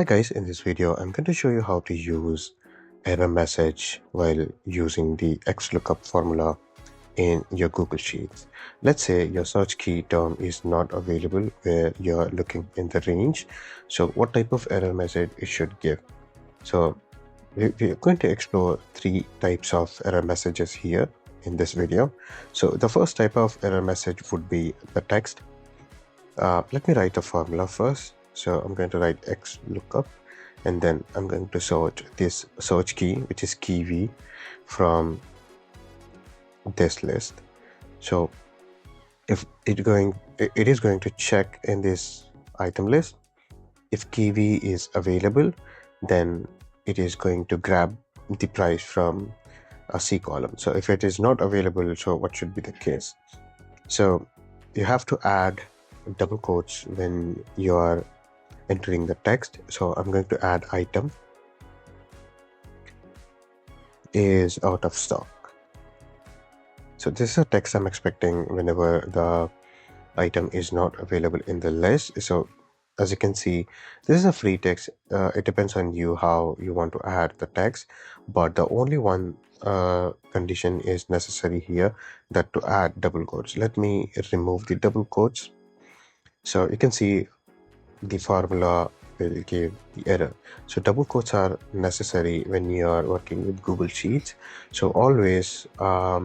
Hi guys, in this video I'm going to show you how to use error message while using the XLOOKUP formula in your Google Sheets. Let's say your search key term is not available where you're looking in the range. So what type of error message it should give? So we're going to explore three types of error messages here in this video. So the first type of error message would be the text. Let me write the formula first. So I'm going to write XLOOKUP, and then I'm going to search this search key, which is key V, from this list. So if it is going to check in this item list. If key V is available, then it is going to grab the price from a C column. So if it is not available, so what should be the case? So you have to add double quotes when you are entering the text. So I'm going to add item is out of stock. So this is a text I'm expecting whenever the item is not available in the list. So as you can see, this is a free text. It depends on you how you want to add the text, but the only one condition is necessary here, that to add double quotes. Let me remove the double quotes. So you can see the formula will give the error. So double quotes are necessary when you are working with Google Sheets. So always for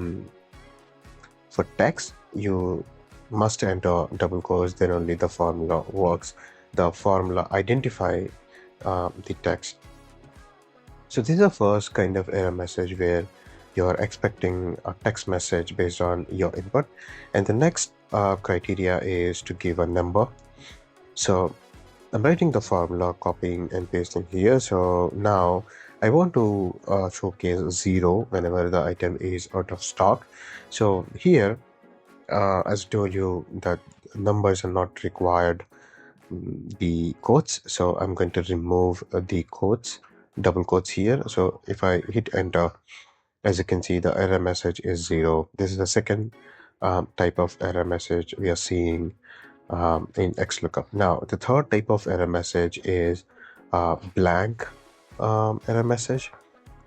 text you must enter double quotes, then only the formula works. The formula identify the text. So this is the first kind of error message where you're expecting a text message based on your input, and the next criteria is to give a number. So I'm writing the formula, copying and pasting here. So now I want to showcase 0 whenever the item is out of stock. So here, as I told you, that numbers are not required, the quotes. So I'm going to remove the quotes, double quotes here. So if I hit enter, as you can see, the error message is 0. This is the second type of error message we are seeing in XLOOKUP. Now, the third type of error message is blank error message,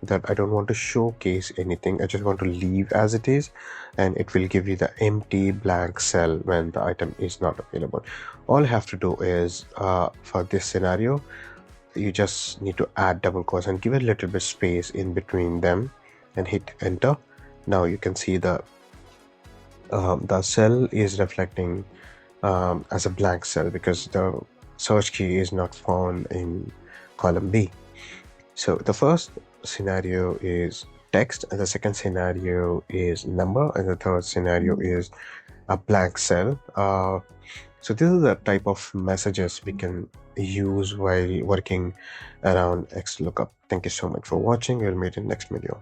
that I don't want to showcase anything. I just want to leave as it is, and it will give you the empty blank cell when the item is not available. All you have to do is, for this scenario, you just need to add double quotes and give a little bit space in between them and hit enter. Now you can see the cell is reflecting as a blank cell because the search key is not found in column B. So the first scenario is text, and the second scenario is number, and the third scenario is a blank cell. So this is the type of messages we can use while working around XLOOKUP. Thank you so much for watching. We'll meet in next video.